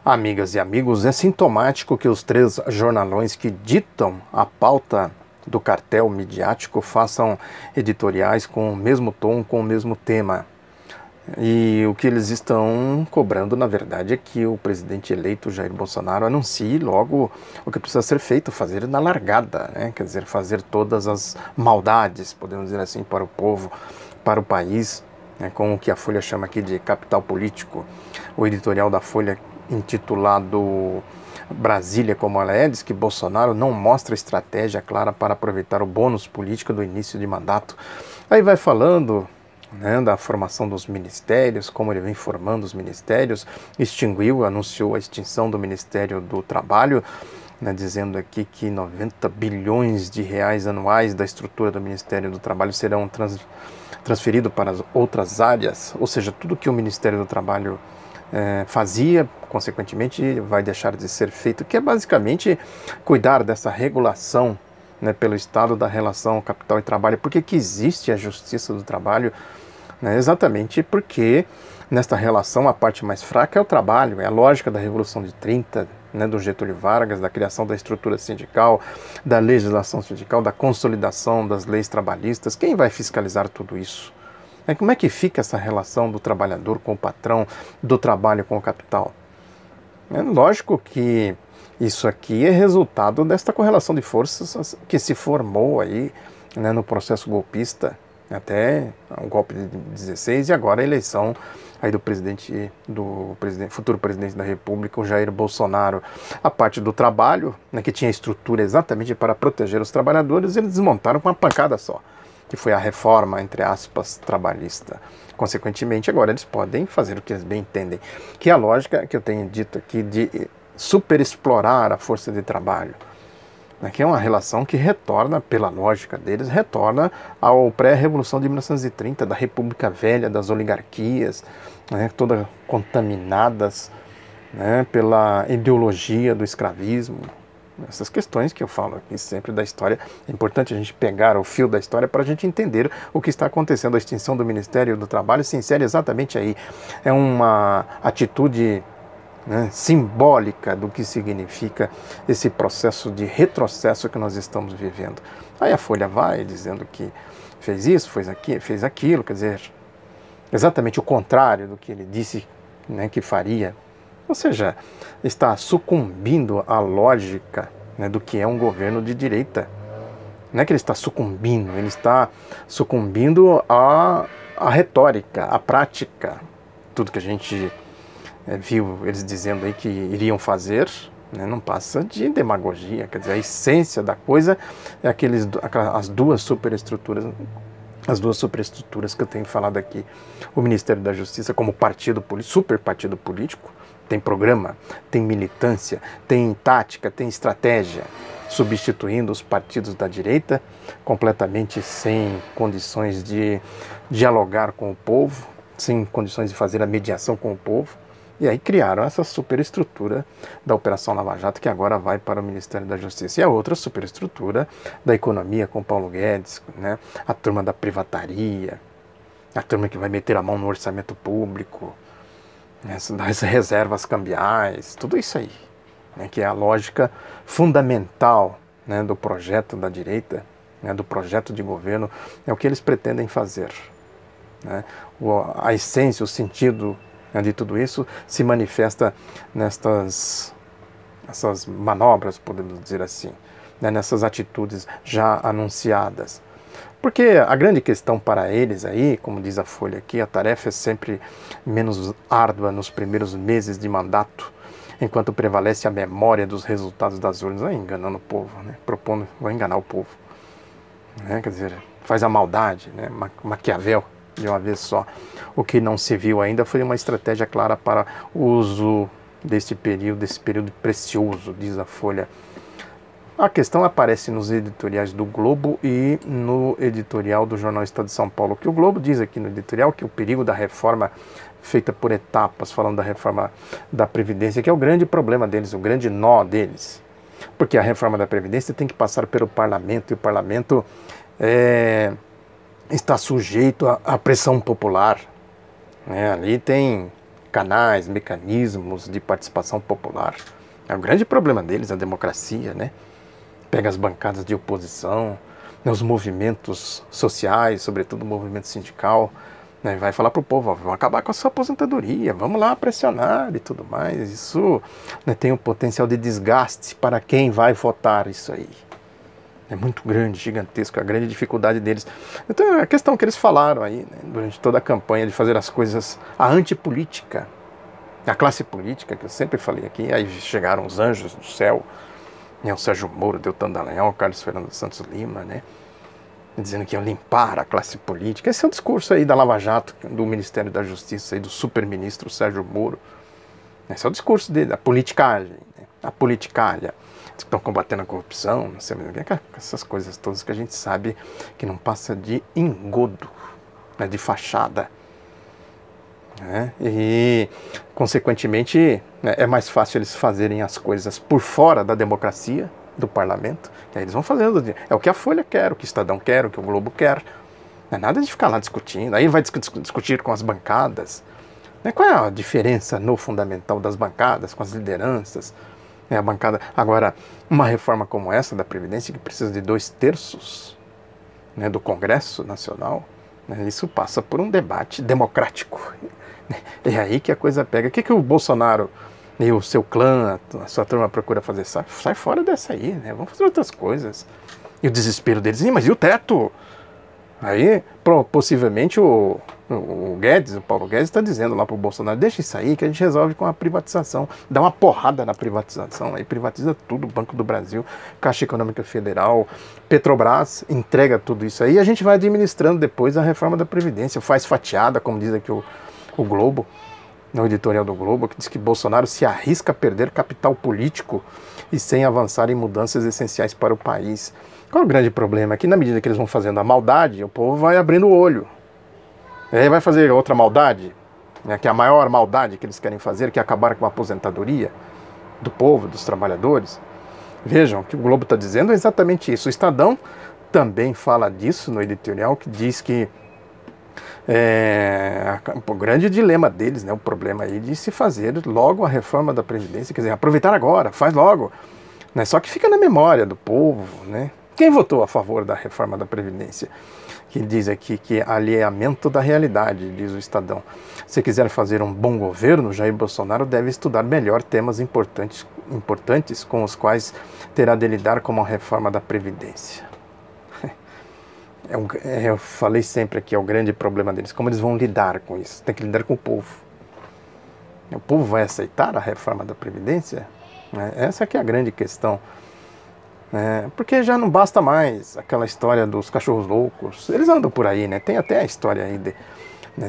Amigas e amigos, é sintomático que os três jornalões que ditam a pauta do cartel midiático façam editoriais com o mesmo tom, com o mesmo tema. E o que eles estão cobrando, na verdade, é que o presidente eleito Jair Bolsonaro anuncie logo o que precisa ser feito, fazer na largada, né? Quer dizer, fazer todas as maldades, podemos dizer assim, para o povo, para o país, né? Com o que a Folha chama aqui de capital político. O editorial da Folha, intitulado Brasília como ela é, diz que Bolsonaro não mostra estratégia clara para aproveitar o bônus político do início de mandato. Aí vai falando, né, da formação dos ministérios, como ele vem formando os ministérios, anunciou a extinção do Ministério do Trabalho, né, dizendo aqui que 90 bilhões de reais anuais da estrutura do Ministério do Trabalho serão transferidos para as outras áreas, ou seja, tudo que o Ministério do Trabalho fazia, consequentemente, vai deixar de ser feito, que é basicamente cuidar dessa regulação, né, pelo Estado da relação capital e trabalho. Por que existe a Justiça do Trabalho? Né, exatamente porque nesta relação a parte mais fraca é o trabalho, é a lógica da Revolução de 30, né, do Getúlio Vargas, da criação da estrutura sindical, da legislação sindical, da consolidação das leis trabalhistas. Quem vai fiscalizar tudo isso? Como é que fica essa relação do trabalhador com o patrão, do trabalho com o capital? É lógico que isso aqui é resultado desta correlação de forças que se formou aí, né, no processo golpista, até o golpe de 16 e agora a eleição aí do futuro presidente da República, o Jair Bolsonaro. A parte do trabalho, né, que tinha estrutura exatamente para proteger os trabalhadores, eles desmontaram com uma pancada só, que foi a reforma, entre aspas, trabalhista. Consequentemente, agora eles podem fazer o que eles bem entendem, que é a lógica que eu tenho dito aqui de superexplorar a força de trabalho, né, que é uma relação que retorna, pela lógica deles, retorna ao pré-revolução de 1930, da República Velha, das oligarquias, né, todas contaminadas, né, pela ideologia do escravismo. Essas questões que eu falo aqui sempre da história, é importante a gente pegar o fio da história para a gente entender o que está acontecendo. A extinção do Ministério do Trabalho se insere exatamente aí. É uma atitude, né, simbólica do que significa esse processo de retrocesso que nós estamos vivendo. Aí a Folha vai dizendo que fez isso, fez aquilo, quer dizer, exatamente o contrário do que ele disse, né, que faria. Ou seja, está sucumbindo à lógica, né, do que é um governo de direita. Não é que ele está sucumbindo, ele está sucumbindo à retórica, à prática. Tudo que a gente viu eles dizendo aí que iriam fazer, né, não passa de demagogia. Quer dizer, a essência da coisa é as duas superestruturas. As duas superestruturas que eu tenho falado aqui. O Ministério da Justiça como partido político, super partido político, tem programa, tem militância, tem tática, tem estratégia, substituindo os partidos da direita, completamente sem condições de dialogar com o povo, sem condições de fazer a mediação com o povo. E aí criaram essa superestrutura da Operação Lava Jato, que agora vai para o Ministério da Justiça. E a outra superestrutura da economia com Paulo Guedes, né? A turma da privataria, a turma que vai meter a mão no orçamento público, das reservas cambiais, tudo isso aí, né, que é a lógica fundamental, né, do projeto da direita, né, do projeto de governo, é o que eles pretendem fazer. Né? A essência, o sentido, né, de tudo isso se manifesta essas manobras, podemos dizer assim, né, nessas atitudes já anunciadas. Porque a grande questão para eles aí, como diz a Folha aqui, a tarefa é sempre menos árdua nos primeiros meses de mandato, enquanto prevalece a memória dos resultados das urnas. Vai enganando o povo, né? Vai enganar o povo. Né? Quer dizer, faz a maldade, né? Maquiavel de uma vez só. O que não se viu ainda foi uma estratégia clara para o uso desse período precioso, diz a Folha. A questão aparece nos editoriais do Globo e no editorial do jornal Estado de São Paulo, que o Globo diz aqui no editorial que o perigo da reforma feita por etapas, falando da reforma da Previdência, que é o grande problema deles, o grande nó deles. Porque a reforma da Previdência tem que passar pelo Parlamento, e o Parlamento está sujeito à pressão popular. Ali tem canais, mecanismos de participação popular. É o grande problema deles, a democracia, né? Pega as bancadas de oposição, né, os movimentos sociais, sobretudo o movimento sindical, né, vai falar para o povo, ó, vamos acabar com a sua aposentadoria, vamos lá pressionar e tudo mais. Isso, né, tem um potencial de desgaste para quem vai votar isso aí. É muito grande, gigantesco, a grande dificuldade deles. Então, a questão que eles falaram aí, né, durante toda a campanha, de fazer as coisas, a antipolítica, a classe política, que eu sempre falei aqui, aí chegaram os anjos do céu, né, o Sérgio Moro, Deltan Dallagnol, o Carlos Fernando Santos Lima, né, dizendo que iam limpar a classe política. Esse é o discurso aí da Lava Jato, do Ministério da Justiça, e do superministro Sérgio Moro. Esse é o discurso dele, a politicagem, né, a politicalha. Estão combatendo a corrupção, não sei mais o que, essas coisas todas que a gente sabe que não passa de engodo, né, de fachada. Né? E, consequentemente, né, é mais fácil eles fazerem as coisas por fora da democracia, do parlamento, que aí eles vão fazendo. É o que a Folha quer, o que o Estadão quer, o que o Globo quer. Não é nada de ficar lá discutindo. Aí vai discutir com as bancadas. Né? Qual é a diferença no fundamental das bancadas, com as lideranças? A bancada. Agora, uma reforma como essa da Previdência, que precisa de 2/3, né, do Congresso Nacional, né, isso passa por um debate democrático. É aí que a coisa pega. O que o Bolsonaro e o seu clã, a sua turma procura fazer? Sai fora dessa aí, né? Vamos fazer outras coisas. E o desespero deles, mas e o teto? Aí, possivelmente, o Guedes, o Paulo Guedes, está dizendo lá para o Bolsonaro, deixa isso aí que a gente resolve com a privatização. Dá uma porrada na privatização, aí privatiza tudo, Banco do Brasil, Caixa Econômica Federal, Petrobras, entrega tudo isso aí e a gente vai administrando depois a reforma da Previdência, faz fatiada, como diz aqui o Globo, no editorial do Globo, que diz que Bolsonaro se arrisca a perder capital político e sem avançar em mudanças essenciais para o país. Qual é o grande problema? É que na medida que eles vão fazendo a maldade, o povo vai abrindo o olho. E aí vai fazer outra maldade, né, que é a maior maldade que eles querem fazer, que é acabar com a aposentadoria do povo, dos trabalhadores. Vejam, o que o Globo está dizendo é exatamente isso. O Estadão também fala disso no editorial, que diz que o grande dilema deles, né, o problema aí de se fazer logo a reforma da Previdência, quer dizer, aproveitar agora, faz logo. Né, só que fica na memória do povo, né? Quem votou a favor da reforma da Previdência? Que diz aqui que é alheamento da realidade, diz o Estadão. Se quiser fazer um bom governo, Jair Bolsonaro deve estudar melhor temas importantes com os quais terá de lidar, como a reforma da Previdência. Eu falei sempre aqui, é o grande problema deles, como eles vão lidar com isso. Tem que lidar com o povo. O povo vai aceitar a reforma da Previdência? Essa aqui é a grande questão. Porque já não basta mais aquela história dos cachorros loucos. Eles andam por aí, né? Tem até a história aí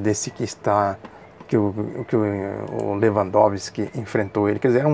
desse que o Lewandowski enfrentou ele. Quer dizer,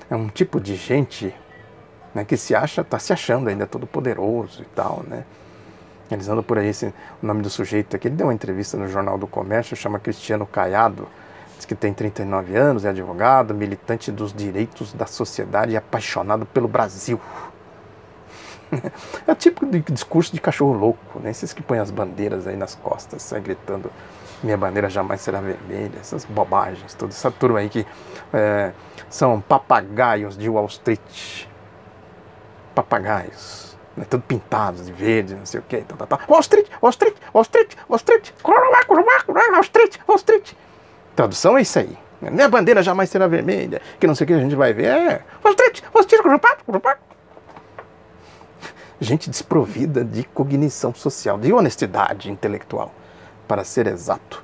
é um tipo de gente, né, que está se achando ainda todo poderoso e tal, né? Eles andam por aí, o nome do sujeito aqui, ele deu uma entrevista no Jornal do Comércio, chama Cristiano Caiado, diz que tem 39 anos, é advogado, militante dos direitos da sociedade e apaixonado pelo Brasil. É o tipo de discurso de cachorro louco, né? Esses que põem as bandeiras aí nas costas, sai gritando, minha bandeira jamais será vermelha, essas bobagens, toda essa turma aí que são papagaios de Wall Street. Papagaios, né? Tudo pintados de verde, não sei o que, Wall Street, Wall Street, Wall Street, Wall Street, Wall Street, Wall Street. Tradução é isso aí. Minha bandeira jamais será vermelha, que não sei o que a gente vai ver. Wall Street, Wall Street, gente desprovida de cognição social, de honestidade intelectual, para ser exato.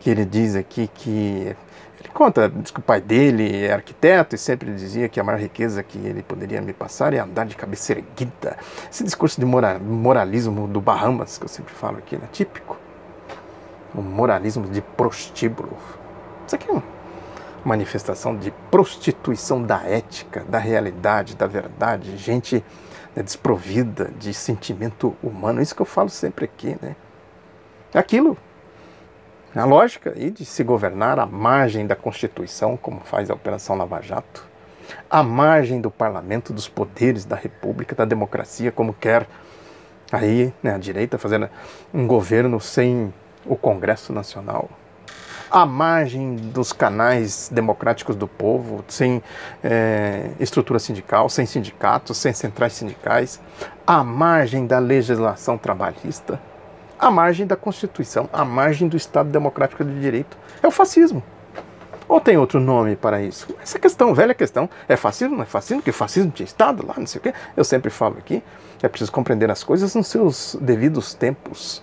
Que ele diz aqui que... Ele conta, diz que o pai dele é arquiteto e sempre dizia que a maior riqueza que ele poderia me passar é andar de cabeça erguida. Esse discurso de moralismo do Bahamas, que eu sempre falo aqui, né? Típico. O moralismo de prostíbulo. Isso aqui é uma manifestação de prostituição da ética, da realidade, da verdade. Gente, né, desprovida de sentimento humano. Isso que eu falo sempre aqui, né? Aquilo, a lógica aí de se governar à margem da Constituição, como faz a Operação Lava Jato, à margem do parlamento, dos poderes da República, da democracia, como quer aí, né, a direita, fazendo um governo sem o Congresso Nacional. à margem dos canais democráticos do povo, sem estrutura sindical, sem sindicatos, sem centrais sindicais, à margem da legislação trabalhista, à margem da Constituição, à margem do Estado Democrático de Direito. É o fascismo. Ou tem outro nome para isso? Essa questão, velha questão, é fascismo, não é fascismo? Que fascismo tinha Estado lá, não sei o quê. Eu sempre falo aqui, é preciso compreender as coisas nos seus devidos tempos.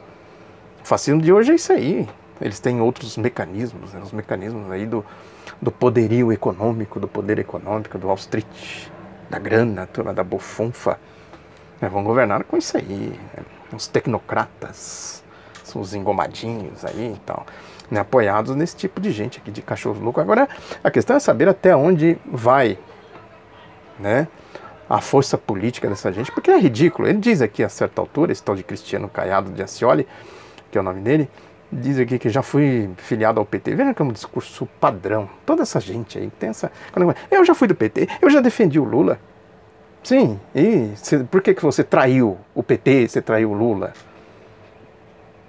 O fascismo de hoje é isso aí. Eles têm outros mecanismos, né? Os mecanismos aí do poderio econômico, do poder econômico, do Wall Street, da grana, da bufunfa. Vão governar com isso aí, né? Os tecnocratas, os engomadinhos aí e tal, né? Apoiados nesse tipo de gente aqui, de cachorros loucos. Agora, a questão é saber até onde vai, né, a força política dessa gente, porque é ridículo. Ele diz aqui a certa altura, esse tal de Cristiano Caiado de Ascioli, que é o nome dele, diz aqui que já fui filiado ao PT. Veja que é um discurso padrão. Toda essa gente aí tem essa... Eu já fui do PT, eu já defendi o Lula. Sim, e por que você traiu o PT, você traiu o Lula?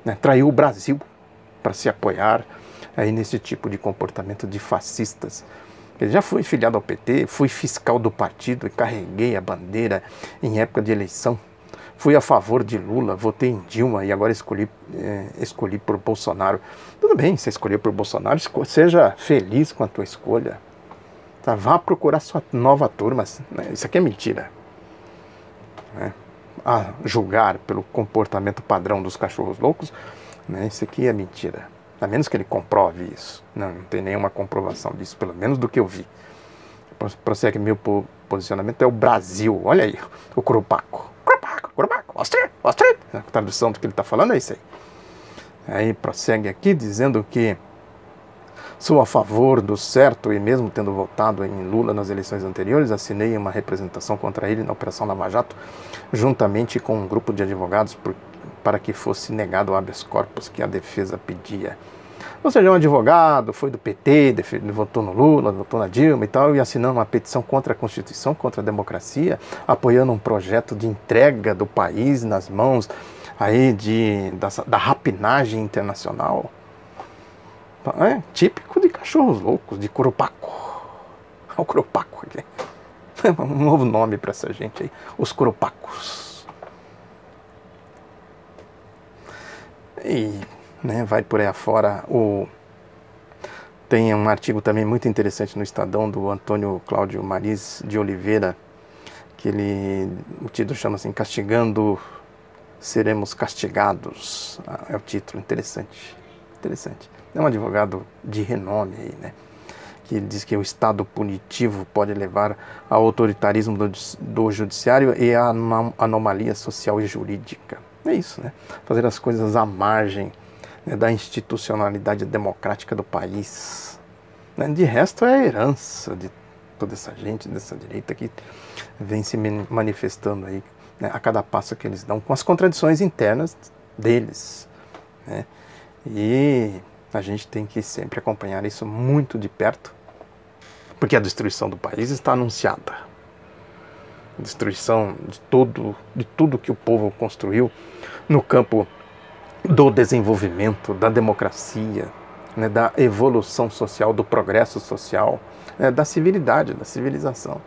Né? Traiu o Brasil para se apoiar aí nesse tipo de comportamento de fascistas. Eu já fui filiado ao PT, fui fiscal do partido e carreguei a bandeira em época de eleição. Fui a favor de Lula, votei em Dilma e agora escolhi por Bolsonaro. Tudo bem, você escolheu por Bolsonaro, seja feliz com a tua escolha. Tá? Vá procurar sua nova turma. Isso aqui é mentira. Né? A julgar pelo comportamento padrão dos cachorros loucos, né? Isso aqui é mentira. A menos que ele comprove isso. Não tem nenhuma comprovação disso, pelo menos do que eu vi. Prossegue, meu posicionamento é o Brasil. Olha aí, o Curupaco. A tradução do que ele está falando é isso aí. Aí prossegue aqui dizendo que sou a favor do certo e mesmo tendo votado em Lula nas eleições anteriores, assinei uma representação contra ele na Operação Lava Jato, juntamente com um grupo de advogados para que fosse negado o habeas corpus que a defesa pedia. Ou seja, um advogado foi do PT, votou no Lula, votou na Dilma e tal, e assinando uma petição contra a Constituição, contra a democracia, apoiando um projeto de entrega do país nas mãos aí da rapinagem internacional. É típico de cachorros loucos, de Curupaco. O Curupaco aqui. Um novo nome para essa gente aí, os Curupacos. E... né, vai por aí afora. Tem um artigo também muito interessante no Estadão do Antônio Cláudio Mariz de Oliveira, que o título chama assim, Castigando Seremos Castigados. É o título, interessante. É um advogado de renome aí, né, que diz que o Estado punitivo pode levar ao autoritarismo do judiciário e à anomalia social e jurídica. É isso, né, fazer as coisas à margem da institucionalidade democrática do país. De resto é a herança de toda essa gente, dessa direita que vem se manifestando aí, né, a cada passo que eles dão, com as contradições internas deles, né? E a gente tem que sempre acompanhar isso muito de perto, porque a destruição do país está anunciada. A destruição de tudo que o povo construiu no campo do desenvolvimento, da democracia, né, da evolução social, do progresso social, né, da civilidade, da civilização.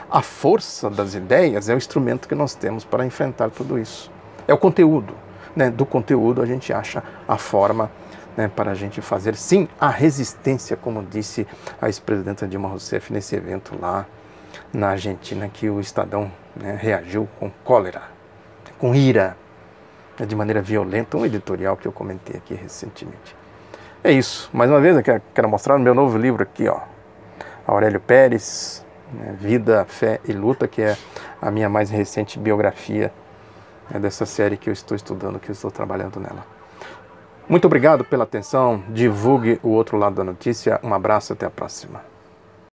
A força das ideias é o instrumento que nós temos para enfrentar tudo isso. É o conteúdo. Né, do conteúdo a gente acha a forma, né, para a gente fazer, sim, a resistência, como disse a ex-presidenta Dilma Rousseff nesse evento lá na Argentina, que o Estadão, né, reagiu com cólera, com ira, de maneira violenta, um editorial que eu comentei aqui recentemente. É isso. Mais uma vez, eu quero mostrar o meu novo livro aqui, ó, Aurélio Peres, né, Vida, Fé e Luta, que é a minha mais recente biografia, né, dessa série que eu estou estudando, que eu estou trabalhando nela. Muito obrigado pela atenção, divulgue o outro lado da notícia, um abraço, até a próxima.